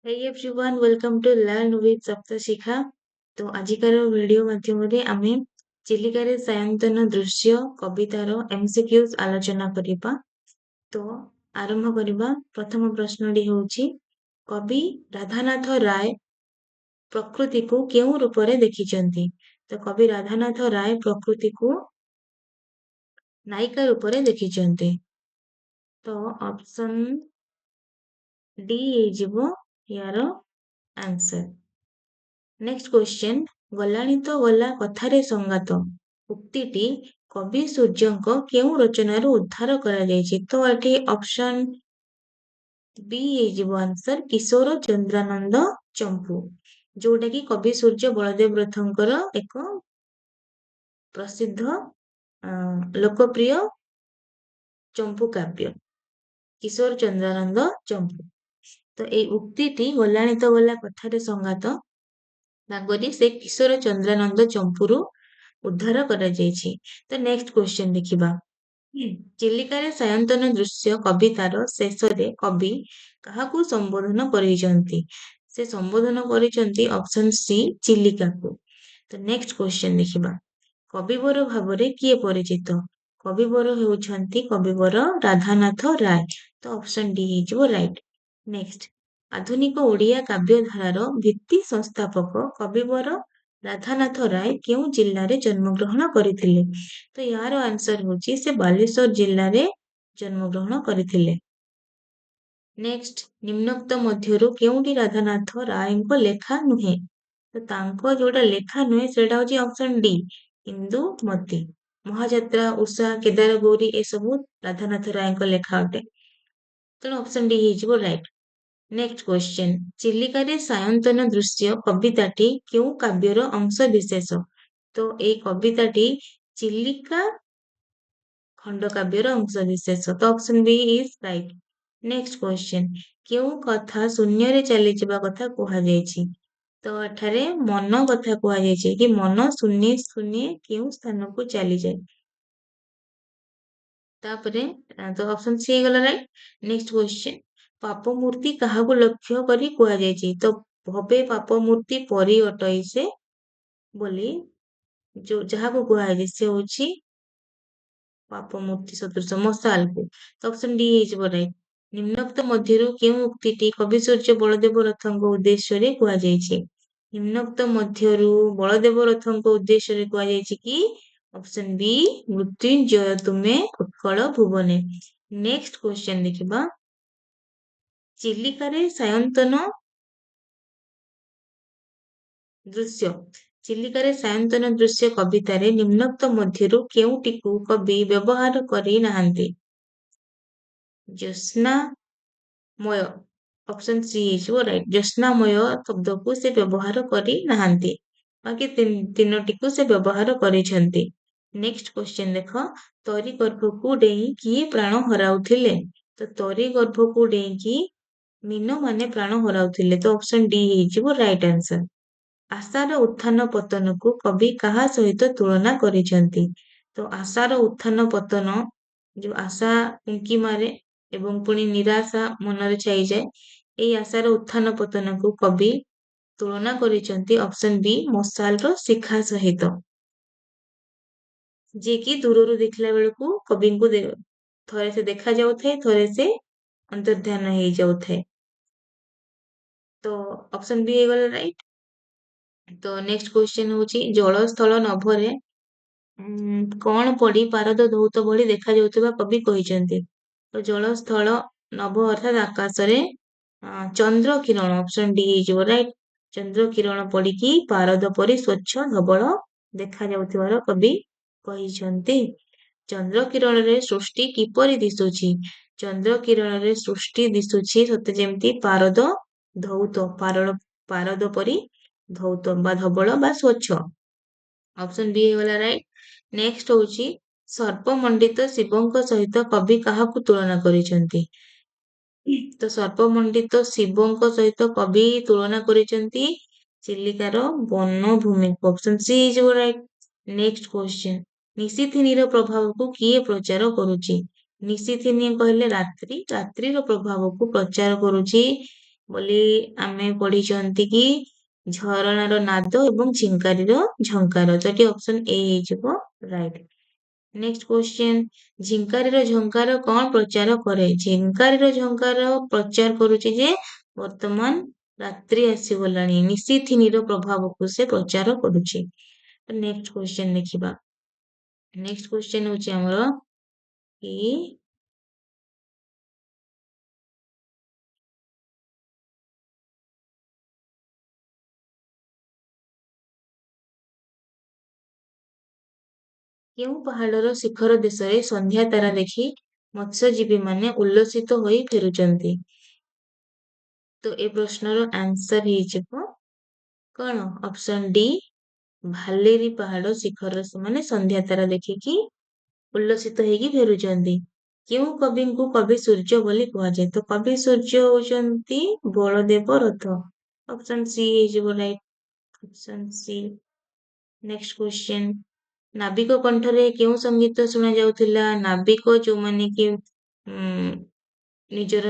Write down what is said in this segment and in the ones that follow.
Hey everyone, welcome to Learn with Saptashikha। तो ଆଜିକାର video ମାଧ୍ୟମରେ ଆମେ ଚିଲିକାରେ ସାୟନ୍ତନ ଦୃଶ୍ୟ କବିତାର MCQs ଆଲୋଚନା କରିବା। ତ ଆରମ୍ଭ କରିବା। ପ୍ରଥମ ପ୍ରଶ୍ନଟି ହେଉଛି କବି ରାଧାନାଥ ରାୟ ପ୍ରକୃତିକୁ କେଉଁ ରୂପରେ ଦେଖିଛନ୍ତି? ତ କବି ରାଧାନାଥ ରାୟ ପ୍ରକୃତିକୁ ନାୟିକା ରୂପରେ ଦେଖିଛନ୍ତି। ତ ଅପସନ୍ ଡି ହେଇଯିବ ୟାର ଆନ୍ସର। ନେକ୍ସଟ କ୍ୱେଶ୍ଚନ, ଗଲାଣି ତ ଗଲା କଥାରେ ସଙ୍ଗାତ ଉକ୍ତିଟି କବି ସୂର୍ଯ୍ୟଙ୍କ କେଉଁ ରଚନାରୁ ଉଦ୍ଧାର କରାଯାଇଛି? ତ ଏଠି ଅପସନ୍ ବି ହେଇଯିବ ଆନ୍ସର, କିଶୋର ଚନ୍ଦ୍ରାନନ୍ଦ ଚମ୍ପୁ, ଯୋଉଟା କି କବି ସୂର୍ଯ୍ୟ ବଳଦେବ ରଥଙ୍କର ଏକ ପ୍ରସିଦ୍ଧ ଲୋକପ୍ରିୟ ଚମ୍ପୁ କାବ୍ୟ, କିଶୋର ଚନ୍ଦ୍ରାନନ୍ଦ ଚମ୍ପୁ। ତ ଏଇ ଉକ୍ତିଟି ଗଲାଣି ତ ଗଲା କଥାରେ ସଙ୍ଗାତ ତାଙ୍କରି ସେ କିଶୋର ଚନ୍ଦ୍ରାନନ୍ଦ ଚମ୍ପୁରୁ ଉଦ୍ଧାର କରାଯାଇଛି। ତ ନେକ୍ସଟ କ୍ୱେଶ୍ଚନ ଦେଖିବା। ଚିଲିକାରେ ସାୟନ୍ତନ ଦୃଶ୍ୟ କବିତାର ଶେଷରେ କବି କାହାକୁ ସମ୍ବୋଧନ କରିଛନ୍ତି? ସେ ସମ୍ବୋଧନ କରିଛନ୍ତି ଅପସନ ସି, ଚିଲିକାକୁ। ତ ନେକ୍ସଟ କ୍ୱେଶ୍ଚନ ଦେଖିବା। କବିବର ଭାବରେ କିଏ ପରିଚିତ? କବିବର ହେଉଛନ୍ତି କବିବର ରାଧାନାଥ ରାୟ। ତ ଅପସନ ଡି ହେଇଯିବ ରାଇଟ। ନେକ୍ସଟ, ଆଧୁନିକ ଓଡ଼ିଆ କାବ୍ୟଧାରାର ଭିତ୍ତି ସଂସ୍ଥାପକ କବିବର ରାଧାନାଥ ରାୟ କେଉଁ ଜିଲ୍ଲାରେ ଜନ୍ମଗ୍ରହଣ କରିଥିଲେ? ତ ୟାର ଆନ୍ସର ହେଉଛି ସେ ବାଲେଶ୍ୱର ଜିଲ୍ଲାରେ ଜନ୍ମଗ୍ରହଣ କରିଥିଲେ। ନେକ୍ସଟ, ନିମ୍ନୋକ୍ତ ମଧ୍ୟରୁ କେଉଁଟି ରାଧାନାଥ ରାୟଙ୍କ ଲେଖା ନୁହେଁ? ତ ତାଙ୍କ ଯୋଉଟା ଲେଖା ନୁହେଁ ସେଇଟା ହଉଛି ଅପସନ ଡି, ଇନ୍ଦୁମତୀ। ମହାଯାତ୍ରା, ଉଷା, କେଦାର ଗୌରୀ ଏସବୁ ରାଧାନାଥ ରାୟଙ୍କ ଲେଖା ଅଟେ। ତେଣୁ ଅପସନ ଡି ହେଇଯିବ ରାଇଟ। ନେକ୍ସଟ କ୍ୱେଶ୍ଚନ, ଚିଲିକାରେ ସାୟନ୍ତନ ଦୃଶ୍ୟ କବିତାଟି କେଉଁ କାବ୍ୟର ଅଂଶ ବିଶେଷ? ତ ଏଇ କବିତାଟି ଚିଲିକା ଖଣ୍ଡକାବ୍ୟର ଅଂଶ ବିଶେଷ। ତ option B is right. Next question, କେଉଁ କଥା ଶୂନ୍ୟରେ ଚାଲିଯିବା କଥା କୁହାଯାଇଛି? ତ ଏଠାରେ ମନ କଥା କୁହାଯାଇଛି କି ମନ ଶୂନ୍ୟ ଶୂନ୍ୟ କେଉଁ ସ୍ଥାନକୁ ଚାଲିଯାଏ। ତାପରେ ତ ଅପସନ ସି ହେଇଗଲା ରାଇଟ। ନେକ୍ସଟ କ୍ୱେଶ୍ଚନ, ପାପ ମୂର୍ତ୍ତି କାହାକୁ ଲକ୍ଷ୍ୟ କରି କୁହାଯାଇଛି? ତ ଭବେ ପାପ ମୂର୍ତ୍ତି ପରି ଅଟଇ ସେ ବୋଲି ଯୋଉ ଯାହାକୁ କୁହାଯାଇଛି ସେ ହଉଛି ପାପ ମୂର୍ତ୍ତି ସଦୃଶ ମଶାଲକୁ। ତ ଅପସନ ଡି ହେଇଯିବ ରାଇଟ। ନିମ୍ନୋକ୍ତ ମଧ୍ୟରୁ କେଉଁ ଉକ୍ତିଟି କବି ସୂର୍ଯ୍ୟ ବଳଦେବ ରଥଙ୍କ ଉଦ୍ଦେଶ୍ୟରେ କୁହାଯାଇଛି? ନିମ୍ନୋକ୍ତ ମଧ୍ୟରୁ ବଳଦେବ ରଥଙ୍କ ଉଦ୍ଦେଶ୍ୟରେ କୁହାଯାଇଛି କି ଅପସନ ବି, ମୃତ୍ୟୁଞ୍ଜୟ ତୁମେ ଉତ୍କଳ ଭୁବନେ। ନେକ୍ସଟ କ୍ୱେଶ୍ଚନ ଦେଖିବା। ଚିଲିକାରେ ସାୟନ୍ତନ ଦୃଶ୍ୟ ଚିଲିକାରେ ସାୟନ୍ତନ ଦୃଶ୍ୟ କବିତାରେ ନିମ୍ନୋକ୍ତ ମଧ୍ୟରୁ କେଉଁଟିକୁ କବି ବ୍ୟବହାର କରି ନାହାନ୍ତି? ଜ୍ୟୋତ୍ସ୍ନାମୟ, ଅପସନ ସି ହେଇଯିବ ରାଇଟ। ଜ୍ୟୋତ୍ସ୍ନାମୟ ଶବ୍ଦକୁ ସେ ବ୍ୟବହାର କରି ନାହାନ୍ତି, ବାକି ତିନୋଟିକୁ ସେ ବ୍ୟବହାର କରିଛନ୍ତି। ନେକ୍ସଟ କ୍ୱେଶ୍ଚନ ଦେଖ, ତରି ଗର୍ଭକୁ ଡେଇଁ କିଏ ପ୍ରାଣ ହରାଉଥିଲେ? ତ ତରି ଗର୍ଭକୁ ଡେଇଁକି ମୀନମାନେ ପ୍ରାଣ ହରାଉଥିଲେ। ତ ଅପସନ ଡି ହେଇଯିବ ରାଇଟ ଆନ୍ସର। ଆଶାର ଉତ୍ଥାନ ପତନକୁ କବି କାହା ସହିତ ତୁଳନା କରିଛନ୍ତି? ତ ଆଶାର ଉତ୍ଥାନ ପତନ, ଯୋଉ ଆଶା ଉଙ୍କି ମାରେ ଏବଂ ପୁଣି ନିରାଶା ମନରେ ଛାଇଯାଏ, ଏଇ ଆଶାର ଉତ୍ଥାନ ପତନକୁ କବି ତୁଳନା କରିଛନ୍ତି ଅପସନ ବି, ମଶାଲର ଶିଖା ସହିତ, ଯିଏକି ଦୂରରୁ ଦେଖିଲା ବେଳକୁ କବିଙ୍କୁ ଥରେ ସେ ଦେଖାଯାଉଥାଏ, ଥରେ ସେ ଅନ୍ତର୍ଧ୍ୟାନ ହେଇଯାଉଥାଏ। ତ ଅପସନ ବି ହେଇଗଲା ରାଇଟ। ତ ନେକ୍ସଟ କ୍ୱେଶ୍ଚନ ହଉଛି, ଜଳ ସ୍ଥଳ ନଭରେ କଣ ପଡି ପାରଦ ଧୌତ ଭଳି ଦେଖାଯାଉଥିବା କବି କହିଛନ୍ତି? ତ ଜଳ ସ୍ଥଳ ନଭ ଅର୍ଥାତ୍ ଆକାଶରେ ଚନ୍ଦ୍ର କିରଣ, ଅପସନ ଡି ହେଇଯିବ ରାଇଟ। ଚନ୍ଦ୍ର କିରଣ ପଡିକି ପାରଦ ପରି ସ୍ୱଚ୍ଛ ଧବଳ ଦେଖାଯାଉଥିବାର କବି କହିଛନ୍ତି। ଚନ୍ଦ୍ର କିରଣରେ ସୃଷ୍ଟି କିପରି ଦିଶୁଛି? ଚନ୍ଦ୍ର କିରଣରେ ସୃଷ୍ଟି ଦିଶୁଛି ସତେ ଯେମିତି ପାରଦ ଧୌତ, ପାରଦ ପରି ଧୌତ ବା ଧବଳ ବା ସ୍ୱଚ୍ଛ। ଅପସନ ବି ହେଇଗଲା ରାଇଟ। ନେକ୍ସଟ ହଉଛି, ସର୍ପମଣ୍ଡିତ ଶିବଙ୍କ ସହିତ କବି କାହାକୁ ତୁଳନା କରିଛନ୍ତି? ତ ସର୍ପମଣ୍ଡିତ ଶିବଙ୍କ ସହିତ କବି ତୁଳନା କରିଛନ୍ତି ଚିଲିକାର ବନଭୂମିକୁ। ଅପସନ ସି ହେଇଯିବ ରାଇଟ। ନେକ୍ସଟ କ୍ୱେଶ୍ଚନ, ନିଶିଥିନୀର ପ୍ରଭାବକୁ କିଏ ପ୍ରଚାର କରୁଛି? ନିଶିଥିନୀ କହିଲେ ରାତ୍ରି, ରାତ୍ରିର ପ୍ରଭାବକୁ ପ୍ରଚାର କରୁଛି ବୋଲି ଆମେ ପଢିଛନ୍ତି କି ଝରଣାର ନାଦ ଏବଂ ଝିଙ୍କାରୀର ଝଙ୍କାର। ତ ଏଠି ଅପସନ ଏ ହେଇଯିବ ରାଇଟ୍। ନେକ୍ସଟ କ୍ୱେଶ୍ଚନ, ଝିଙ୍କାରୀର ଝଙ୍କାର କଣ ପ୍ରଚାର କରେ? ଝିଙ୍କାରୀର ଝଙ୍କାର ପ୍ରଚାର କରୁଛି ଯେ ବର୍ତ୍ତମାନ ରାତ୍ରି ଆସିଗଲାଣି, ନିଶିଥିନୀର ପ୍ରଭାବକୁ ସେ ପ୍ରଚାର କରୁଛି। ନେକ୍ସଟ କ୍ୱେଶ୍ଚନ ଦେଖିବା। ନେକ୍ସଟ କ୍ୱେଶ୍ଚନ ହଉଛି ଆମର କି କେଉଁ ପାହାଡର ଶିଖର ଦେଶରେ ସନ୍ଧ୍ୟା ତାରା ଦେଖି ମତ୍ସ୍ୟଜୀବୀ ମାନେ ଉଲ୍ଲସିତ ହୋଇ ଫେରୁଛନ୍ତି? ତ ଏ ପ୍ରଶ୍ନର ଆନ୍ସର ହେଇଯିବ କଣ? ଅପସନ ଡି, ଭାଲେରୀ ପାହାଡ ଶିଖରରେ ସେମାନେ ସନ୍ଧ୍ୟା ତାରା ଦେଖିକି ଉଲ୍ଲସିତ ହେଇକି ଫେରୁଛନ୍ତି। କେଉଁ କବିଙ୍କୁ କବି ସୂର୍ଯ୍ୟ ବୋଲି କୁହାଯାଏ? ତ କବି ସୂର୍ଯ୍ୟ ହଉଛନ୍ତି ବଳଦେବ ରଥ। ଅପସନ ସି ହେଇଯିବ right. Option C. Next question, ନାବିକ କଣ୍ଠରେ କେଉଁ ସଙ୍ଗୀତ ଶୁଣା ଯାଉଥିଲା? ନାବିକ ଯୋଉମାନେ କି ନିଜର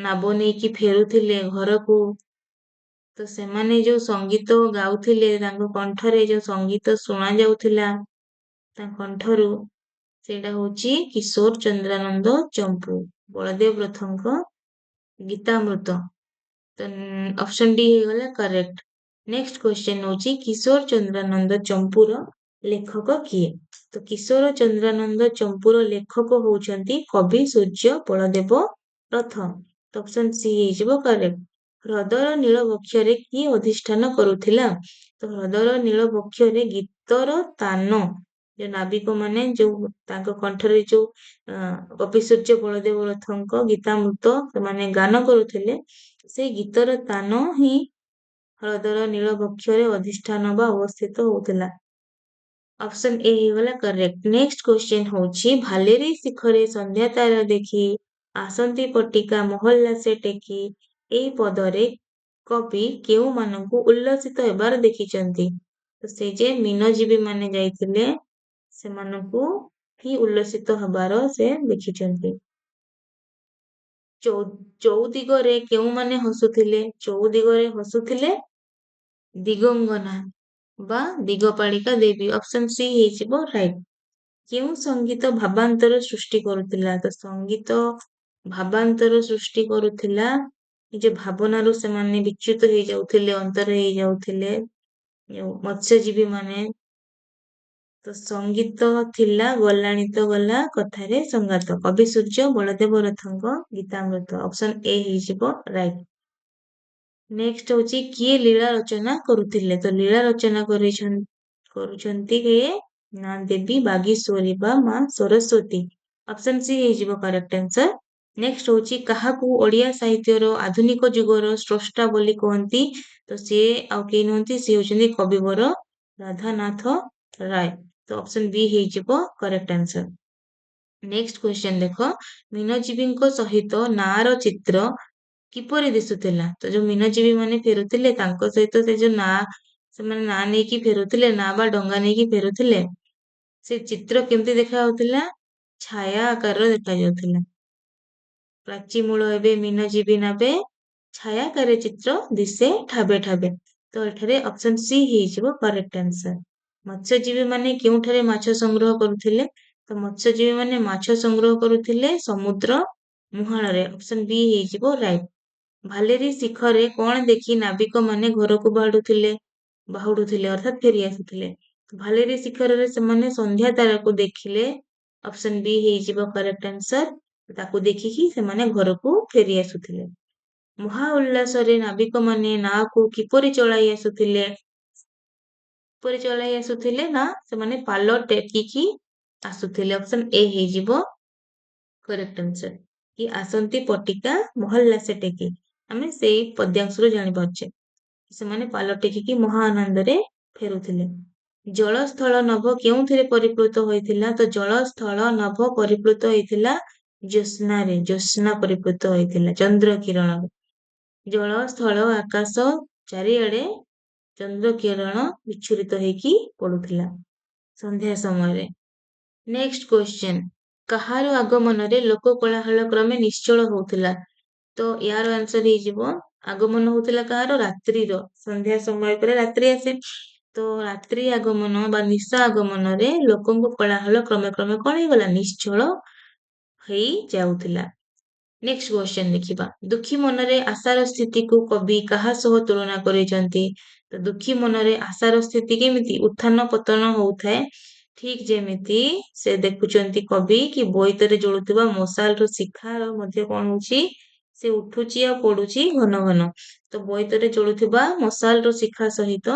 ନାବ ନେଇକି ଫେରୁଥିଲେ ଘରକୁ, ତ ସେମାନେ ଯୋଉ ସଙ୍ଗୀତ ଗାଉଥିଲେ, ତାଙ୍କ କଣ୍ଠରେ ଯୋଉ ସଙ୍ଗୀତ ଶୁଣା ଯାଉଥିଲା ତାଙ୍କ କଣ୍ଠରୁ, ସେଇଟା ହଉଛି କିଶୋର ଚନ୍ଦ୍ରାନନ୍ଦ ଚମ୍ପୁ, ବଳଦେବ ରଥଙ୍କ ଗୀତାମୃତ। ତ ଅପସନ ଡି ହେଇଗଲା କରେକ୍ଟ। ନେକ୍ସଟ କ୍ୱେଶ୍ଚନ ହଉଛି କିଶୋର ଚନ୍ଦ୍ରାନନ୍ଦ ଚମ୍ପୁର ଲେଖକ କିଏ? ତ କିଶୋର ଚନ୍ଦ୍ରାନନ୍ଦ ଚମ୍ପୁର ଲେଖକ ହଉଛନ୍ତି କବି ସୂର୍ଯ୍ୟ ବଳଦେବ ରଥ। ତ ଅପସନ ସି ହେଇଯିବ କରେକ୍ଟ। ହ୍ରଦର ନୀଳ ବକ୍ଷରେ କିଏ ଅଧିଷ୍ଠାନ କରୁଥିଲା? ତ ହ୍ରଦର ନୀଳ ବକ୍ଷରେ ଗୀତର ତାନ, ଯୋଉ ନାବିକ ମାନେ ଯୋଉ ତାଙ୍କ କଣ୍ଠରେ ଯୋଉ କବି ସୂର୍ଯ୍ୟ ବଳଦେବ ରଥଙ୍କ ଗୀତାମୃତ ସେମାନେ ଗାନ କରୁଥିଲେ, ସେଇ ଗୀତର ତାନ ହିଁ ହ୍ରଦର ନୀଳ ବକ୍ଷରେ ଅଧିଷ୍ଠାନ ବା ଅବସ୍ଥିତ ହଉଥିଲା। ଅପସନ ଏ ହେଇଗଲା କରେକ୍ଟ। ନେକ୍ସଟ କ୍ୱେଶ୍ଚନ ହଉଛି ଭାଲେରୀ ଶିଖରେ ସନ୍ଧ୍ୟା ତାରା ଦେଖି ଆସନ୍ତି ପଟିକା ମହଲ୍ଲା ସେ ଟେକି, ଏଇ ପଦରେ କବି କେଉଁମାନଙ୍କୁ ଉଲ୍ଲସିତ ହେବାର ଦେଖିଛନ୍ତି? ତ ସେ ଯେ ମୀନଜୀବୀ ମାନେ ଯାଇଥିଲେ ସେମାନଙ୍କୁ ହିଁ ଉଲ୍ଲସିତ ହେବାର ସେ ଦେଖିଛନ୍ତି। ଚୌଦିଗରେ କେଉଁମାନେ ହସୁଥିଲେ? ଚୌଦିଗରେ ହସୁଥିଲେ ଦିଗଙ୍ଗନା ବା ଦିଗପାଳିକା ଦେବୀ। ଅପସନ ସି ହେଇଯିବ ରାଇଟ୍। କେଉଁ ସଙ୍ଗୀତ ଭାବାନ୍ତର ସୃଷ୍ଟି କରୁଥିଲା? ତ ସଙ୍ଗୀତ ଭାବାନ୍ତର ସୃଷ୍ଟି କରୁଥିଲା, ନିଜ ଭାବନାରୁ ସେମାନେ ବିଚ୍ୟୁତ ହେଇଯାଉଥିଲେ, ଅନ୍ତର ହେଇଯାଉଥିଲେ ମତ୍ସ୍ୟଜୀବୀ ମାନେ। ତ ସଙ୍ଗୀତ ଥିଲା ଗଲାଣି ତ ଗଲା କଥାରେ ସଙ୍ଗାତ, କବି ସୂର୍ଯ୍ୟ ବଳଦେବ ରଥଙ୍କ ଗୀତାମୃତ। ଅପସନ ଏ ହେଇଯିବ ରାଇଟ୍। ନେକ୍ସଟ ହଉଛି କିଏ ଲୀଳା ରଚନା କରୁଥିଲେ? ତ ଲୀଳା ରଚନା କରୁଛନ୍ତି କିଏ? ନା ଦେବୀ ବାଗୀଶ୍ୱରୀ ବା ମା ସରସ୍ୱତୀ। ଅପସନ ସି ହେଇଯିବ କରେକ୍ଟ ଆନ୍ସର। ନେକ୍ସଟ ହଉଛି କାହାକୁ ଓଡିଆ ସାହିତ୍ୟର ଆଧୁନିକ ଯୁଗର ସ୍ରଷ୍ଟା ବୋଲି କୁହନ୍ତି? ତ ସିଏ ଆଉ କେହି ନୁହନ୍ତି, ସିଏ ହଉଛନ୍ତି କବିବର ରାଧାନାଥ ରାୟ। ତ ଅପସନ ବି ହେଇଯିବ କରେକ୍ଟ ଆନ୍ସର। ନେକ୍ସଟ କ୍ୱେଶ୍ଚନ ଦେଖ, ମୀନଜୀବୀଙ୍କ ସହିତ ନାଆର ଚିତ୍ର କିପରି ଦିଶୁଥିଲା? ତ ଯୋଉ ମୀନଜୀବୀ ମାନେ ଫେରୁଥିଲେ ତାଙ୍କ ସହିତ ସେ ଯୋଉ ସେମାନେ ନାଁ ନେଇକି ଫେରୁଥିଲେ, ନାଁ ବା ଡଙ୍ଗା ନେଇକି ଫେରୁଥିଲେ, ସେ ଚିତ୍ର କେମିତି ଦେଖା ଯାଉଥିଲା? ଛାୟା ଆକାରର ଦେଖାଯାଉଥିଲା। ପ୍ରାଚୀ ମୂଳ ଏବେ ମୀନଜୀବୀ ନାବେ, ଛାୟାକାରେ ଚିତ୍ର ଦିଶେ ଠାବେ ଠାବେ। ତ ଏଠାରେ ଅପସନ ସି ହେଇଯିବ କରେକ୍ଟ ଆନ୍ସର। ମତ୍ସ୍ୟଜୀବୀ ମାନେ କେଉଁଠାରେ ମାଛ ସଂଗ୍ରହ କରୁଥିଲେ? ତ ମତ୍ସ୍ୟଜୀବୀ ମାନେ ମାଛ ସଂଗ୍ରହ କରୁଥିଲେ ସମୁଦ୍ର ମୁହାଣରେ। ଅପସନ ବି ହେଇଯିବ ରାଇଟ୍। ଭାଲେରୀ ଶିଖରେ କଣ ଦେଖି ନାବିକ ମାନେ ଘରକୁ ବାହୁଡୁଥିଲେ ଅର୍ଥାତ୍ ଫେରି ଆସୁଥିଲେ? ଭାଲେରୀ ଶିଖରରେ ସେମାନେ ସନ୍ଧ୍ୟା ତାରାକୁ ଦେଖିଲେ। ଅପସନ ବି ହେଇଯିବ କରେକ୍ଟ ଆନ୍ସର। ତାକୁ ଦେଖିକି ସେମାନେ ଘରକୁ ଫେରି ଆସୁଥିଲେ। ମହା ଉଲ୍ଲାସରେ ନାବିକ ମାନେ ନାଁକୁ କିପରି ଚଳାଇ ଆସୁଥିଲେ? କିପରି ଚଳାଇ ଆସୁଥିଲେ? ନା ସେମାନେ ପାଲ ଟେକିକି ଆସୁଥିଲେ। ଅପସନ ଏ ହେଇଯିବ କରେକ୍ଟ ଆନ୍ସର। କି ଆସନ୍ତି ପଟିକା ମହଲ୍ଲା ସେ ଟେକି, ଆମେ ସେଇ ପଦ୍ୟାଂଶରୁ ଜାଣିପାରୁଛେ ସେମାନେ ପାଲ ଟେକିକି ମହା ଆନନ୍ଦରେ ଫେରୁଥିଲେ। ଜଳସ୍ଥଳ ନଭ କେଉଁଥିରେ ପରିପ୍ଲୁତ ହୋଇଥିଲା? ତ ଜଳସ୍ଥଳ ନଭ ପରିପ୍ଲୁତ ହେଇଥିଲା ଜ୍ୟୋତ୍ସ୍ନାରେ, ଜ୍ୟୋତ୍ସ୍ନା ପରିପ୍ଲୁତ ହୋଇଥିଲା ଚନ୍ଦ୍ର କିରଣରେ। ଜଳ ସ୍ଥଳ ଆକାଶ ଚାରିଆଡେ ଚନ୍ଦ୍ର କିରଣ ବିଚ୍ଛୁରିତ ହେଇକି ପଡୁଥିଲା ସନ୍ଧ୍ୟା ସମୟରେ। ନେକ୍ସଟ କ୍ୱେଶ୍ଚନ, କାହାର ଆଗମନରେ ଲୋକ କୋଳାହଳ କ୍ରମେ ନିଶ୍ଚଳ ହଉଥିଲା? ତ ୟାର ଆନ୍ସର ହେଇଯିବ आगमन होउथिला काହାର रात्रिर संध्या समय पर रात्रि आसे तो रात्रि आगमन बा निशा आगमन रे लोकंको कोलाहल क्रमे क्रमे कौन ହେଇଗଲା ନିଶ୍ଚଳ ହେଇ ଯାଉଥିଲା। नेक्स्ट क्वेश्चन देखिबा दुखी मनरे आशार स्थिति को कवि काहा सह तुलना करिसंती तो दुखी मनरे आशार स्थिति केमिति उत्थान पतन होउथाए ठीक जेमिति से देखुचंती कवि कि बोइतरे जळुथिबा मशाल रो शिखा मध्ये कोन होउची से उठुची आ पडुची घन घन तो बोइतरे जळुथिबा मशाल रो शिखा सहित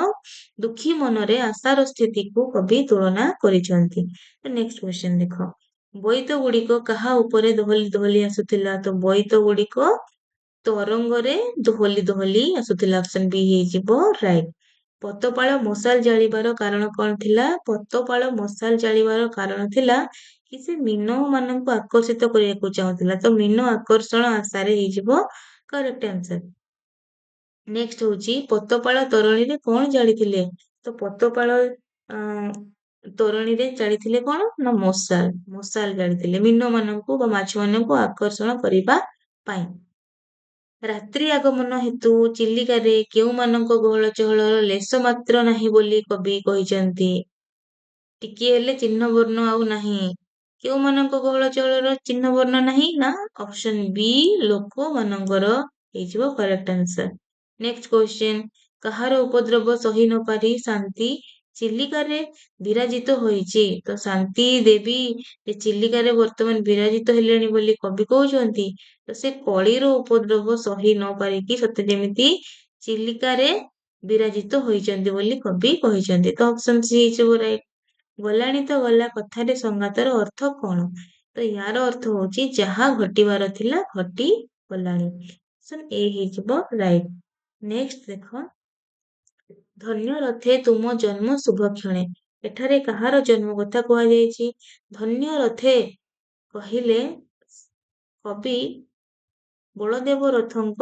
दुखी मनरे आशार स्थिति को कवि तुलना करिसंती। नेक्स्ट क्वेश्चन देखो बोईत गुड़िक काहा उपरे दोहली दोहली आसुथिला तो बोईत गुड़िक तरंगरे दोहली दोहली आसुथिला ऑप्शन बी ହେଇଯିବ राइट। पतपाଳ मशाल जालिबार कारण कौन थिला पतपाଳ मशाल जालिबार कारण थिला कि से मीन माननकु आकर्षित करियाकु चाहुथिला तो मीन आकर्षण आशारे ହେଇଯିବ करेक्ट आंसर। नेक्स्ट होची पतपाଳ तरणीरे कौन जालिथिले तो पतपाଳ तोरणीरे जालिथिले कौन ना मशाल मशाल जालिथिले मीन माननकु बा माछ माननकु आकर्षण करिबा पाई। रात्रि आगमन हेतु चिलिकारे केउ माननक गहळ चहळर लेस मात्र नाही बोली कवि कहिसंती टिकिए हेले चिन्ह वर्ण आउ नाही केउ माननक गहळ चहळर चिन्ह वर्ण नाही ना ऑप्शन बी लोक माननकर ହେଇଯିବ करेक्ट आंसर। नेक्स्ट क्वेश्चन काहार उपद्रव सही न पारी शांति चिलिकारे विराजित होईची तो शांति देवी चिलिकारे वर्तमान विराजित हेलेनी बोली कवि कहउचंती तो से कळीर उपद्रव सही न पारिकी सते जेमिति चिलिकारे विराजित होईचंती बोली कवि कहिचंती तो ऑप्शन सी ହେଇଯିବ राइट। गलाणी तो गला कथारे संगातर अर्थ कौन तो यार अर्थ होची जहा घटिबार थिला घटी गलाणी ऑप्शन ए ହେଇଯିବ राइट। नेक्स्ट देखो धन्य रथे तुम जन्म शुभक्षणे एठारे काहार जन्म कथा कुहा जायछि धन्य रथे कहिले कवि बलदेव रथंक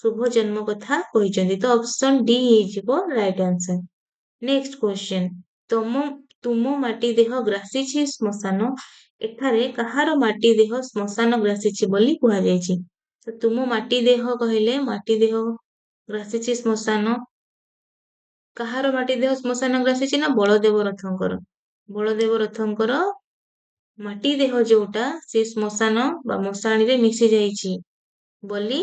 शुभ जन्म कथा कहिसंती तो ऑप्शन डी ହେଇଯିବ राइट आंसर। नेक्स्ट क्वेश्चन तुम तुम माटी देह ग्रासीछि श्मशान एठारे काहार माटी देह श्मशान ग्रासीछि बोली कुहा जायछि तो तुम माटी देह कहले माटी देह ग्रासीछि श्मशान काहार माटी देह श्मशान ग्रासीछि ना बलदेव रथंकर बलदेव रथंकर माटी देह जोटा से श्मशान बा मशाणी रे मिसी जाइछि बोली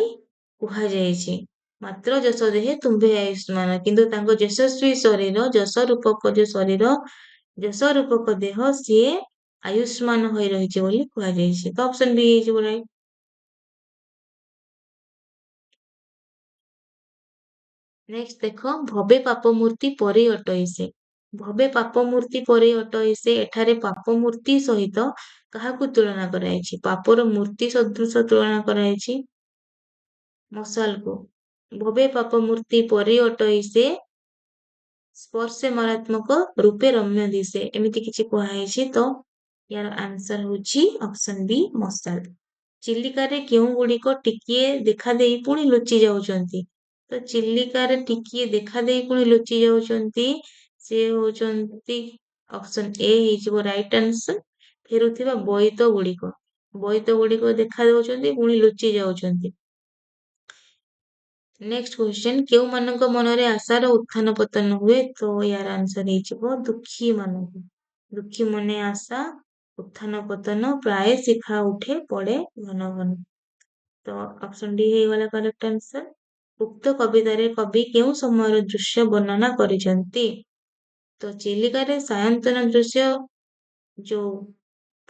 कुहा जाइछि मात्र जस देहे तुम्भे आयुष्मान किंतु तांको यशस्वी शरीर जस रूपक जो शरीर जस रूपक देह सी आयुष्मान होई रहिछि बोली कुहा जाइछि तो ऑप्शन बी ହେଇଯିବ राइट। नेक्स्ट देखो भवे पाप मूर्ति परे अटइसे भवे पाप मूर्ति परे अटइसे एठारे पाप मूर्ति सहित काहाकु तुलना कराइछि पापर मूर्ति सदृश तुलना कराइछि मशाल को भवे पाप मूर्ति परे अटइसे स्पर्शे मारात्मक रूपे रम्य दिसे एमिति किछि कुहा ହେଇछि तो यार आंसर होछि ऑप्शन बी मशाल। चिलिकारे केउ गुड़िक टिकिए देखा देई पुणी लुचि जाउचंती तो चिलिकारे टिकिए देखा देई पुणी लुचि जाउचंती से होचंती ऑप्शन ए ହେଇଯିବ राइट आंसर फेरुथिबा बोईत गुड़िक देखा जाउचंती पुणी लुचि जाउचंती। नेक्स्ट क्वेश्चन केउ मानक मनरे आशार उत्थान पतन हुए तो यार आंसर ହେଇଯିବ दुखी मने आशा उत्थान पतन प्राय शिखा उठे पड़े घन घन तो ऑप्शन डी ହେଇଗଲା करेक्ट आंसर। उक्त कवितारे कवि केउ समयर दृश्य वर्णना करिसंती तो चिलिकारे सायंतन दृश्य जो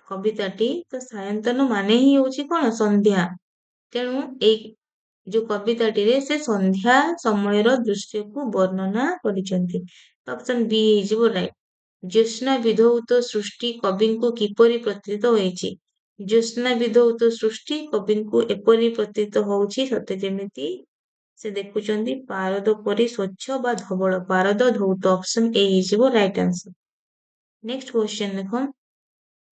कविताटी तो सायंतन माने ही होची कोन संध्या तेणु ए जो कविताटी रे से संध्या समयर दृश्य को वर्णना करिसंती तो ऑप्शन बी ହେଇଯିବ राइट। ज्योत्स्ना विधौत सृष्टि कविंको किपरि प्रतीत होइछि ज्योत्स्ना विधौत सृष्टि कविंको एपरि प्रतीत होउछि सते जेमिति से देखुचंदी पारद परि स्वच्छ बा धवल पारद धौत ऑप्शन ए ହେଇଯିବ राइट आंसर। नेक्स्ट क्वेश्चन देखो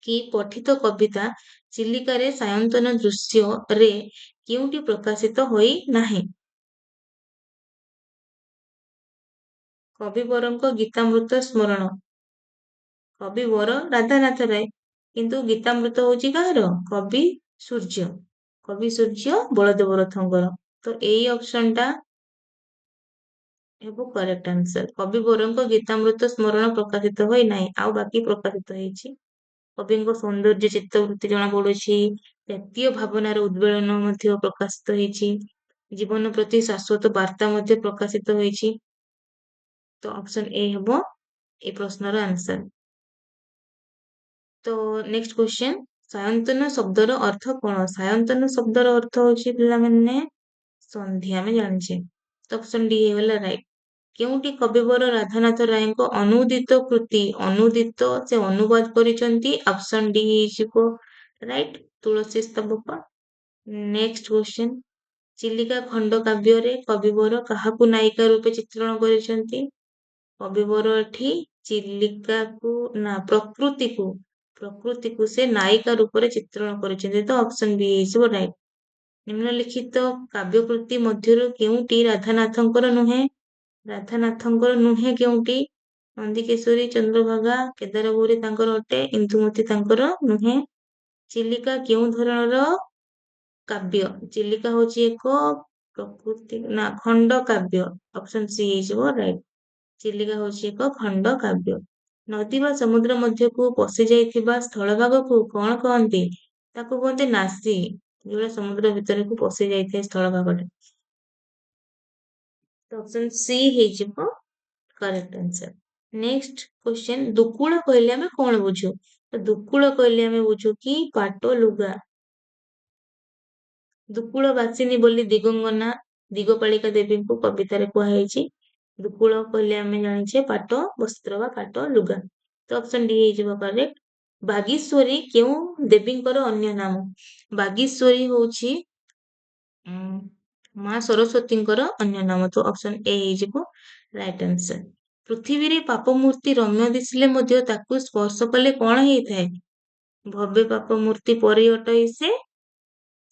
कि पठित कविता चिलिकारे सायंतन दृश्य रे केउटी प्रकाशित होई नाही कविवरंक गीतामृत स्मरण कविवर राधानाथ राय किंतु गीतामृत होची काହାର कवि सूर्य बलदेव रथंकर तो यही ऑप्शन टा हेबो करेक्ट आंसर। कवि बरଙ୍କ गीतामृत स्मरण प्रकाशित होई नाही ଆଉ ବାକି ପ୍ରକାଶିତ ହେଇଛି। କବିଙ୍କ ସୌନ୍ଦର୍ଯ୍ୟ ଚିତ୍ତବୃତ୍ତି ଜଣା ପଡୁଛି। ଜାତୀୟ ଭାବନାର ଉଦ୍ବେଳନ ମଧ୍ୟ ପ୍ରକାଶିତ ହେଇଛି। ଜୀବନ ପ୍ରତି ଶାଶ୍ୱତ ବାର୍ତ୍ତା ମଧ୍ୟ ପ୍ରକାଶିତ ହୋଇଛି। ତ ଅପସନ ଏ ହେବ ଏ ପ୍ରଶ୍ନର ଆନ୍ସର। ତ ନେକ୍ସଟ କ୍ୱେଶ୍ଚନ, ସାୟନ୍ତନ ଶବ୍ଦର ଅର୍ଥ କଣ? ସାୟନ୍ତନ ଶବ୍ଦର ଅର୍ଥ ହଉଛି ପିଲାମାନେ ସନ୍ଧ୍ୟା, ଆମେ ଜାଣିଛେ। ତ ଅପସନ ଡି ହେଇଗଲା ରାଇଟ। କେଉଁଠି କବିବର ରାଧାନାଥ ରାୟଙ୍କ ଅନୁଦିତ କୃତି, ଅନୁଦିତ ସେ ଅନୁବାଦ କରିଛନ୍ତି, ଅପସନ ଡି ହେଇଯିବ ରାଇଟ, ତୁଳସୀ ସ୍ତବକ। ନେକ୍ସଟ କ୍ୱେଶ୍ଚନ, ଚିଲିକା ଖଣ୍ଡ କାବ୍ୟରେ କବିବର କାହାକୁ ନାୟିକା ରୂପେ ଚିତ୍ରଣ କରିଛନ୍ତି? କବିବର ଏଠି ଚିଲିକାକୁ ନା ପ୍ରକୃତିକୁ ସେ ନାୟିକା ରୂପରେ ଚିତ୍ରଣ କରିଛନ୍ତି। ତ ଅପସନ ବି ହେଇଯିବ ରାଇଟ। ନିମ୍ନଲିଖିତ କାବ୍ୟକୃତି ମଧ୍ୟରୁ କେଉଁଟି ରାଧାନାଥଙ୍କର ନୁହେଁ? ରାଧାନାଥଙ୍କର ନୁହେଁ କେଉଁଟି? ନନ୍ଦିକେଶ୍ୱରୀ, ଚନ୍ଦ୍ରଭାଗା, କେଦାରଗୌରୀ ତାଙ୍କର ଅଟେ, ଇନ୍ଦୁମତୀ ତାଙ୍କର ନୁହେଁ। ଚିଲିକା କେଉଁ ଧରଣର କାବ୍ୟ? ଚିଲିକା ହଉଛି ଏକ ପ୍ରକୃତି ନା ଖଣ୍ଡ କାବ୍ୟ। ଅପସନ ସି ହେଇଯିବ ରାଇଟ। ଚିଲିକା ହଉଛି ଏକ ଖଣ୍ଡ କାବ୍ୟ। ନଦୀ ବା ସମୁଦ୍ର ମଧ୍ୟକୁ ପଶି ଯାଇଥିବା ସ୍ଥଳଭାଗକୁ କଣ କହନ୍ତି? ତାକୁ କୁହନ୍ତି ନାସି, ଯୋଉଟା ସମୁଦ୍ର ଭିତରକୁ ପଶି ଯାଇଥାଏ ସ୍ଥଳଭାଗଟା। ତ ଅପସନ ସି ହେଇଯିବ କରେକ୍ଟ ଆନ୍ସର। ନେକ୍ସଟ କ୍ୱେଶ୍ଚନ, ଦୁକୁଳ କହିଲେ ଆମେ କଣ ବୁଝୁ? ତ ଦୁକୁଳ କହିଲେ ଆମେ ବୁଝୁ କି ପାଟ ଲୁଗା। ଦୁକୁଳ ବାସିନୀ ବୋଲି ଦିଗଙ୍ଗନା ଦିଗପାଳିକା ଦେବୀଙ୍କୁ କବିତାରେ କୁହାଯାଇଛି। ଦୁକୁଳ କହିଲେ ଆମେ ଜାଣିଛେ ପାଟ ବସ୍ତ୍ର ବା ପାଟ ଲୁଗା। ତ ଅପସନ ଡି ହେଇଯିବ କରେକ୍ଟ। ବାଗୀଶ୍ୱରୀ କେଉଁ ଦେବୀଙ୍କର ଅନ୍ୟ ନାମ? ବାଗୀଶ୍ୱରୀ ହଉଛି ମା ସରସ୍ୱତୀଙ୍କର ଅନ୍ୟ ନାମ। ତ ଅପସନ ଏ ହେଇଯିବ ରାଇଟ ଆନ୍ସର। ପୃଥିବୀରେ ପାପ ମୂର୍ତ୍ତି ରମ୍ୟ ଦିଶିଲେ ମଧ୍ୟ ତାକୁ ସ୍ପର୍ଶ କଲେ କଣ ହେଇଥାଏ? ଭବ୍ୟ ପାପ ମୂର୍ତ୍ତି ପରି ଅଟଇ ସେ,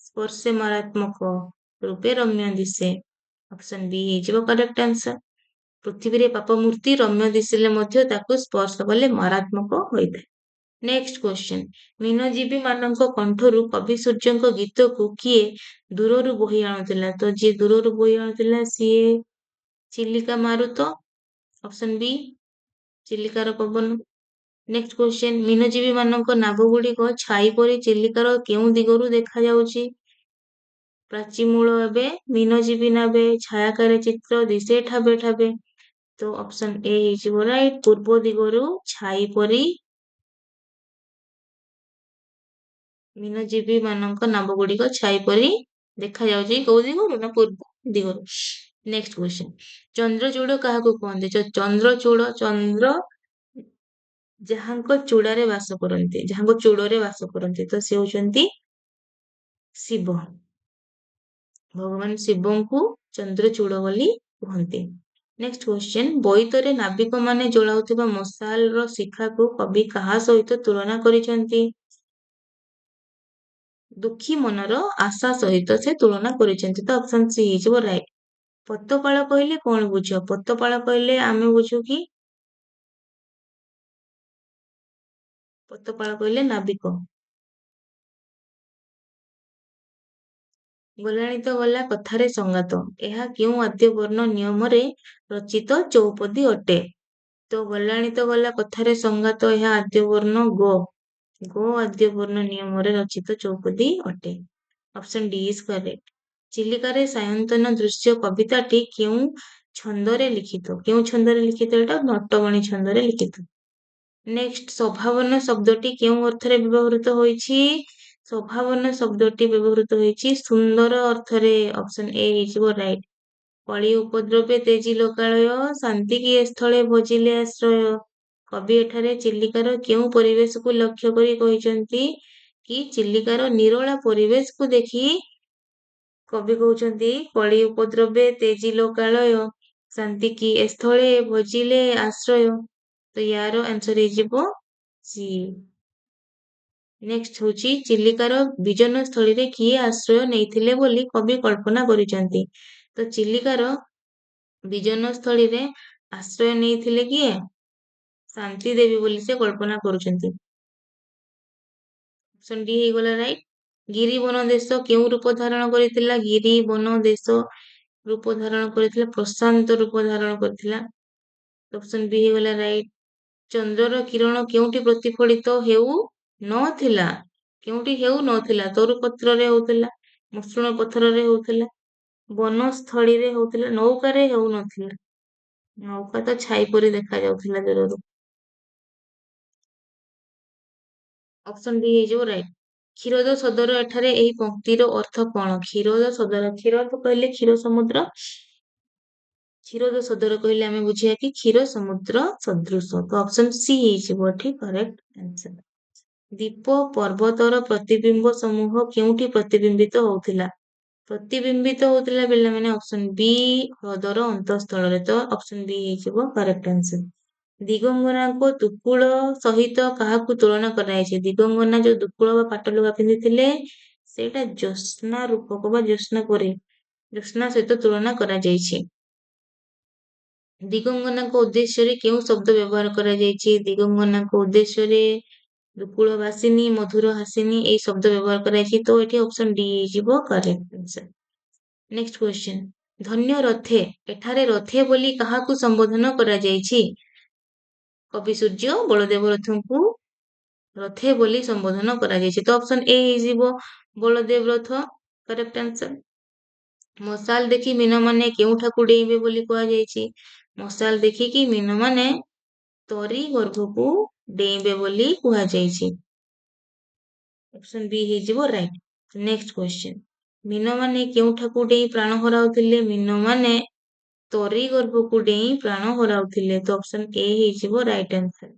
ସ୍ପର୍ଶେ ମାରାତ୍ମକ ରୂପେ ରମ୍ୟ ଦିଶେ। ଅପସନ ବି ହେଇଯିବ କରେକ୍ଟ ଆନ୍ସର। ପୃଥିବୀରେ ପାପ ମୂର୍ତ୍ତି ରମ୍ୟ ଦିଶିଲେ ମଧ୍ୟ ତାକୁ ସ୍ପର୍ଶ କଲେ ମାରାତ୍ମକ ହୋଇଥାଏ। ନେକ୍ସଟ କ୍ୱେଶ୍ଚନ, ମୀନଜୀବୀ ମାନଙ୍କ କଣ୍ଠରୁ କବି ସୂର୍ଯ୍ୟଙ୍କ ଗୀତକୁ କିଏ ଦୂରରୁ ବୋହି ଆଣୁଥିଲା? ତ ଯିଏ ଦୂରରୁ ବୋହି ଆଣୁଥିଲା ସିଏ ଚିଲିକା ମାରୁତ। ଅପସନ ବି ଚିଲିକାର ପବନ। ନେକ୍ସଟ କ୍ୱେଶ୍ଚନ, ମୀନଜୀବୀ ମାନଙ୍କ ନାଭ ଗୁଡିକ ଛାଇ ପରି ଚିଲିକାର କେଉଁ ଦିଗରୁ ଦେଖାଯାଉଛି? ପ୍ରାଚୀମୂଳ ଏବେ ମୀନଜୀବୀ ନାବେ, ଛାୟାକାରେ ଚିତ୍ର ଦିଶେ ଠାବେ ଠାବେ। ତ ଅପସନ ଏ ହେଇଯିବ ରାଇଟ, ପୂର୍ବ ଦିଗରୁ ଛାଇ ପରି ମୀନଜୀବୀ ମାନଙ୍କ ନାଭ ଗୁଡିକ ଛାଇ ପରି ଦେଖାଯାଉଛି। କୋଉ ଦିଗରୁ? ନା ପୂର୍ବ ଦିଗରୁ। ନେକ୍ସଟ କ୍ୱେଶ୍ଚନ, ଚନ୍ଦ୍ରଚୂଡ କାହାକୁ କୁହନ୍ତି? ଚନ୍ଦ୍ରଚୂଡ, ଚନ୍ଦ୍ର ଯାହାଙ୍କ ଚୂଡାରେ ବାସ କରନ୍ତି, ଯାହାଙ୍କ ଚୂଡରେ ବାସ କରନ୍ତି, ତ ସେ ହଉଛନ୍ତି ଶିବ। ଭଗବାନ ଶିବଙ୍କୁ ଚନ୍ଦ୍ରଚୂଡ ବୋଲି କୁହନ୍ତି। ନେକ୍ସଟ କ୍ୱେଶ୍ଚନ, ବୋଇତରେ ନାବିକ ମାନେ ଜଳାଉଥିବା ମଶାଲର ଶିଖାକୁ କବି କାହା ସହିତ ତୁଳନା କରିଛନ୍ତି? ଦୁଃଖୀ ମନର ଆଶା ସହିତ ସେ ତୁଳନା କରିଛନ୍ତି। ତ ଅପସନ ସି ହେଇଯିବ ରାଇଟ। ପତପାଳ କହିଲେ କଣ ବୁଝ? ପତପାଳ କହିଲେ ଆମେ ବୁଝୁ କି ପତପାଳ କହିଲେ ନାବିକ। ଗଲାଣି ତ ଗଲା କଥାରେ ସଙ୍ଗାତ, ଏହା କେଉଁ ଆଦ୍ୟ ବର୍ଣ୍ଣ ନିୟମରେ ରଚିତ ଚୌପଦୀ ଅଟେ? ତ ଗଲାଣି ତ ଗଲା କଥାରେ ସଙ୍ଗାତ, ଏହା ଆଦ୍ୟ ବର୍ଣ୍ଣ ଗ ଆଦ୍ୟ ବର୍ଣ୍ଣ ନିୟମରେ ରଚିତ ଚୌପଦୀ ଅଟେ। Option D is correct. ଚିଲିକାରେ ସାୟନ୍ତନ ଦୃଶ୍ୟ କବିତାଟି କେଉଁ ଛନ୍ଦରେ ଲିଖିତ? କେଉଁ ଛନ୍ଦରେ ଲିଖିତ? ଏଟା ନଟବଣୀ ଛନ୍ଦରେ ଲିଖିତ। ନେକ୍ସଟ, ସ୍ୱଭାବନ ଶବ୍ଦଟି କେଉଁ ଅର୍ଥରେ ବ୍ୟବହୃତ ହୋଇଛି? ସ୍ୱଭାବନ ଶବ୍ଦଟି ବ୍ୟବହୃତ ହୋଇଛି ସୁନ୍ଦର ଅର୍ଥରେ। ଅପସନ ଏ ହେଇଯିବ ରାଇଟ। କଳି ଉପଦ୍ରବେ ତେଜି ଲୋକାଳୟ, ଶାନ୍ତି କି ସ୍ଥଳେ ଭଜିଲେ ଆଶ୍ରୟ। କବି ଏଠାରେ ଚିଲିକାର କେଉଁ ପରିବେଶକୁ ଲକ୍ଷ୍ୟ କରି କହିଛନ୍ତି କି ଚିଲିକାର ନିରୋଳା ପରିବେଶକୁ ଦେଖି କବି କହୁଛନ୍ତି କଳି ଉପଦ୍ରବେ ତେଜି ଲୋକାଳୟ, ଶାନ୍ତି କି ସ୍ଥଳେ ଭଜିଲେ ଆଶ୍ରୟ। ତ ୟାର ଆନ୍ସର ହେଇଯିବ ସି। ନେକ୍ସଟ ହଉଛି, ଚିଲିକାର ବିଜନ ସ୍ଥଳୀରେ କିଏ ଆଶ୍ରୟ ନେଇଥିଲେ ବୋଲି କବି କଳ୍ପନା କରିଛନ୍ତି? ତ ଚିଲିକାର ବିଜନ ସ୍ଥଳୀରେ ଆଶ୍ରୟ ନେଇଥିଲେ କିଏ? ଶାନ୍ତି ଦେବୀ ବୋଲି ସେ କଳ୍ପନା କରୁଛନ୍ତି। ଅପସନ ଡି ହେଇଗଲା ରାଇଟ। गिरी वन देश केउं रूप धारण करिथिला? गिरी वन देश रूप धारण करिथिला प्रशांत रूप धारण करिथिला। ऑप्शन बी हे गला राइट। चंद्रर किरण केउंठी प्रतिफलित हेउ नथिला? केउंठी हेउ नथिला? तरु पत्ରରେ होउथिला, मसृण पत्थରରେ होउथिला, ବନସ୍ଥଳୀରେ होउथिला, ନୌକାରେ ହେଉ ନଥିଲା। ନୌକା ତ ଛାଇ ପରି ଦେଖା ଯାଉଥିଲା ଦୂରରୁ। ଅପସନ ଡି ହେଇଯିବ ରାଇଟ୍। କ୍ଷୀରୋଦ ସଦର ଏଠାରେ ଏହି ପଂକ୍ତିର ଅର୍ଥ କଣ? କ୍ଷୀରୋଦ ସଦର, କ୍ଷୀରୋଦ କହିଲେ କ୍ଷୀର ସମୁଦ୍ର, କ୍ଷୀରୋଦ ସଦର କହିଲେ ଆମେ ବୁଝିବା କି କ୍ଷୀର ସମୁଦ୍ର ସଦୃଶ। ତ ଅପସନ ସି ହେଇଯିବ ଏଠି କରେକ୍ଟ ଆନ୍ସର। ଦୀପ ପର୍ବତର ପ୍ରତିବିମ୍ବ ସମୂହ କେଉଁଠି ପ୍ରତିବିମ୍ବିତ ହଉଥିଲା? ପ୍ରତିବିମ୍ବିତ ହଉଥିଲା ପିଲାମାନେ ଅପସନ ବି ହ୍ରଦର ଅନ୍ତଃସ୍ଥଳରେ। ତ ଅପସନ ବି ହେଇଯିବ କରେକ୍ଟ ଆନ୍ସର। ଦିଗଙ୍ଗନାଙ୍କ ଦୁକୁଳ ସହିତ କାହାକୁ ତୁଳନା କରାଯାଇଛି? ଦିଗଙ୍ଗନା ଯୋଉ ଦୁକୁଳ ବା ପାଟ ଲୁଗା ପିନ୍ଧିଥିଲେ ସେଇଟା ଜ୍ୟୋତ୍ସ୍ନା ରୂପକ ବା ଜ୍ୟୋତ୍ସ୍ନା ପରି, ଜ୍ୟୋତ୍ସ୍ନା ସହିତ ତୁଳନା କରାଯାଇଛି। ଦିଗଙ୍ଗନାଙ୍କ ଉଦ୍ଦେଶ୍ୟରେ କେଉଁ ଶବ୍ଦ ବ୍ୟବହାର କରାଯାଇଛି? ଦିଗଙ୍ଗନାଙ୍କ ଉଦ୍ଦେଶ୍ୟରେ ଦୁକୁଳ ବାସିନୀ, ମଧୁର ହାସିନୀ ଏଇ ଶବ୍ଦ ବ୍ୟବହାର କରାଯାଇଛି। ତ ଏଠି ଅପସନ ଡି ହେଇଯିବ କରେକ୍ଟ ଆନ୍ସର। ନେକ୍ସଟ କ୍ୱେଶ୍ଚନ, ଧନ୍ୟ ରଥେ ଏଠାରେ ରଥେ ବୋଲି କାହାକୁ ସମ୍ବୋଧନ କରାଯାଇଛି? କବି ସୂର୍ଯ୍ୟ ବଳଦେବ ରଥଙ୍କୁ ରଥେ ବୋଲି ସମ୍ବୋଧନ କରାଯାଇଛି। ତ ଅପସନ ଏ ହେଇଯିବ ବଳଦେବ ରଥ କରେକ୍ଟ ଆନ୍ସର। ମଶାଲ ଦେଖି ମୀନମାନେ କେଉଁଠାକୁ ଡେଇଁବେ ବୋଲି କୁହାଯାଇଛି? ମଶାଲ ଦେଖିକି ମୀନମାନେ ତରି ଗର୍ଭକୁ ଡେଇଁବେ ବୋଲି କୁହାଯାଇଛି। ଅପସନ ବି ହେଇଯିବ ରାଇଟ୍। ନେକ୍ସଟ କ୍ୱେଶ୍ଚନ, ମୀନମାନେ କେଉଁଠାକୁ ଡେଇଁ ପ୍ରାଣ ହରାଉଥିଲେ? ମୀନମାନେ ତରି ଗର୍ଭକୁ ଡେଇଁ ପ୍ରାଣ ହରାଉଥିଲେ। ତ ଅପସନ ଏ ହେଇଯିବ ରାଇଟ୍ ଆନ୍ସର।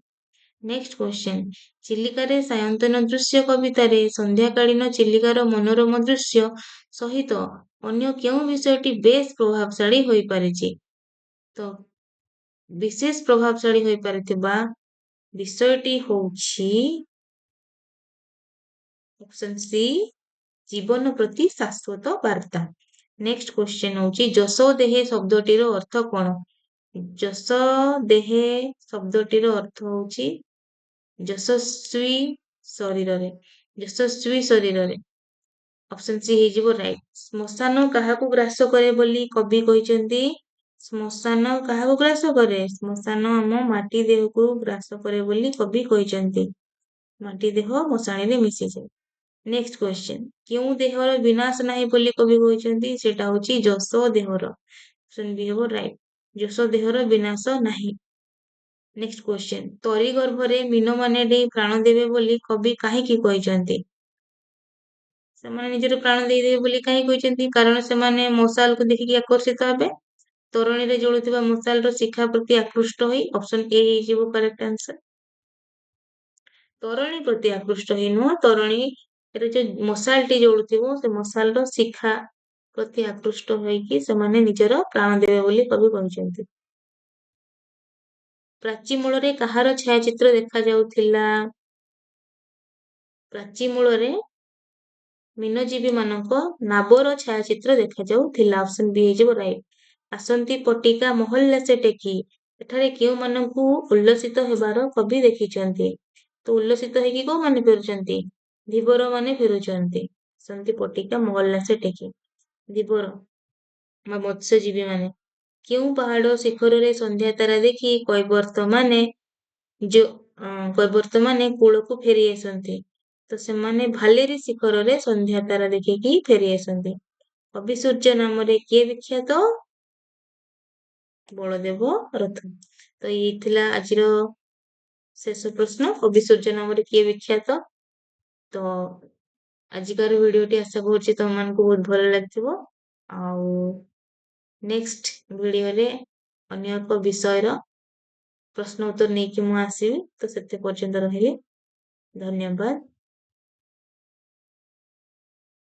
ନେକ୍ସଟ କ୍ୱେଶ୍ଚନ, ଚିଲିକାରେ ସାୟନ୍ତନ ଦୃଶ୍ୟ କବିତାରେ ସନ୍ଧ୍ୟାକାଳୀନ ଚିଲିକାର ମନୋରମ ଦୃଶ୍ୟ ସହିତ ଅନ୍ୟ କେଉଁ ବିଷୟଟି ବେଶ ପ୍ରଭାବଶାଳୀ ହୋଇପାରିଛି? ତ ବିଶେଷ ପ୍ରଭାବଶାଳୀ ହୋଇପାରିଥିବା ବିଷୟଟି ହଉଛି ଅପସନ ସି ଜୀବନ ପ୍ରତି ଶାଶ୍ୱତ ବାର୍ତ୍ତା। ନେକ୍ସଟ କ୍ୱେଶ୍ଚନ ହଉଛି ଯଶୋ ଦେହେ ଶବ୍ଦଟିର ଅର୍ଥ କଣ? ଯଶୋ ଦେହେ ଶବ୍ଦଟିର ଅର୍ଥ ହଉଛି ଯଶସ୍ୱୀ ଶରୀରରେ, ଯଶସ୍ୱୀ ଶରୀରରେ। ଅପସନ ସି ହେଇଯିବ ରାଇଟ୍। ଶ୍ମଶାନ କାହାକୁ ଗ୍ରାସ କରେ ବୋଲି କବି କହିଛନ୍ତି? ଶ୍ମଶାନ କାହାକୁ ଗ୍ରାସ କରେ? ଶ୍ମଶାନ ଆମ ମାଟି ଦେହକୁ ଗ୍ରାସ କରେ ବୋଲି କବି କହିଛନ୍ତି। ମାଟି ଦେହ ମଶାଣିରେ ମିଶିଯାଏ। ନେକ୍ସଟ କ୍ୱେଶ୍ଚନ, କେଉଁ ଦେହର ବିନାଶ ନାହିଁ ବୋଲି କବି କହିଛନ୍ତି? ସେଟା ହଉଛି ଯଶୋ ଦେହର। ଅପସନ ବି ହେବ ରାଇଟ୍। ଯଶୋ ଦେହର ବିନାଶ ନାହିଁ। ନେକ୍ସଟ କ୍ୱେଶ୍ଚନ, ତରି ଗର୍ଭରେ ମୀନମାନେ ଡେଇଁ ପ୍ରାଣ ଦେବେ ବୋଲି କବି କାହିଁକି କହିଛନ୍ତି? ସେମାନେ ନିଜର ପ୍ରାଣ ଦେଇଦେବେ ବୋଲି କାହିଁ କହିଛନ୍ତି? କାରଣ ସେମାନେ ମଶାଲକୁ ଦେଖିକି ଆକର୍ଷିତ ହେବେ, ତରଣୀରେ ଜଳୁଥିବା ମଶାଲର ଶିଖା ପ୍ରତି ଆକୃଷ୍ଟ ହୋଇ। ଅପସନ ଏ ହେଇଯିବ କରେକ୍ଟ ଆନ୍ସର। ତରଣୀ ପ୍ରତି ଆକୃଷ୍ଟ ହୋଇ ନୁହଁ, ତରଣୀରେ ଯୋଉ ମଶାଲଟି ଜଳୁଥିବ ସେ ମଶାଲର ଶିଖା ପ୍ରତି ଆକୃଷ୍ଟ ହୋଇକି ସେମାନେ ନିଜର ପ୍ରାଣ ଦେବେ ବୋଲି କବି କହିଛନ୍ତି। ପ୍ରାଚୀ ମୂଳରେ କାହାର ଛାୟାଚିତ୍ର ଦେଖାଯାଉଥିଲା? ପ୍ରାଚୀ ମୂଳରେ ମୀନଜୀବୀ ମାନଙ୍କ ନାବର ଛାୟାଚିତ୍ର ଦେଖାଯାଉଥିଲା। ଅପସନ ବି ହେଇଯିବ ରାଇଟ୍। ଆସନ୍ତି ପଟିକା ମହଲ୍ଲା ସେ ଟେକି ଏଠାରେ କେଉଁମାନଙ୍କୁ ଉଲ୍ଲସିତ ହେବାର କବି ଦେଖିଛନ୍ତି? ତ ଉଲ୍ଲସିତ ହେଇକି କୋଉମାନେ ଫେରୁଛନ୍ତି? ଧୀବର ମାନେ ଫେରୁଛନ୍ତି। ଆସନ୍ତି ପଟିକା ମହଲ୍ଲା ସେ ଟେକି, ଧୀବର ବା ମତ୍ସ୍ୟଜୀବୀ ମାନେ। କେଉଁ ପାହାଡ ଶିଖରରେ ସନ୍ଧ୍ୟା ତାରା ଦେଖି କୈବର୍ତ୍ତ ମାନେ କୂଳକୁ ଫେରି ଆସନ୍ତି? ତ ସେମାନେ ଭାଲେରୀ ଶିଖରରେ ସନ୍ଧ୍ୟା ତାରା ଦେଖିକି ଫେରି ଆସନ୍ତି। କବି ସୂର୍ଯ୍ୟ ନାମରେ କିଏ ବିଖ୍ୟାତ? ବଳଦେବ ରଥ। ତ ଇଏ ଥିଲା ଆଜିର ଶେଷ ପ୍ରଶ୍ନ, କବି ସୂର୍ଯ୍ୟ ନାମରେ କିଏ ବିଖ୍ୟାତ? ତ ଆଜିକାର ଭିଡିଓଟି ଆଶା କରୁଛି ତମମାନଙ୍କୁ ବହୁତ ଭଲ ଲାଗିଥିବ। ଆଉ ନେକ୍ସଟ ଭିଡିଓରେ ଅନ୍ୟ ଏକ ବିଷୟର ପ୍ରଶ୍ନ ଉତ୍ତର ନେଇକି ମୁଁ ଆସିବି। ତ ସେତେ ପର୍ଯ୍ୟନ୍ତ ରହିଲି, ଧନ୍ୟବାଦ।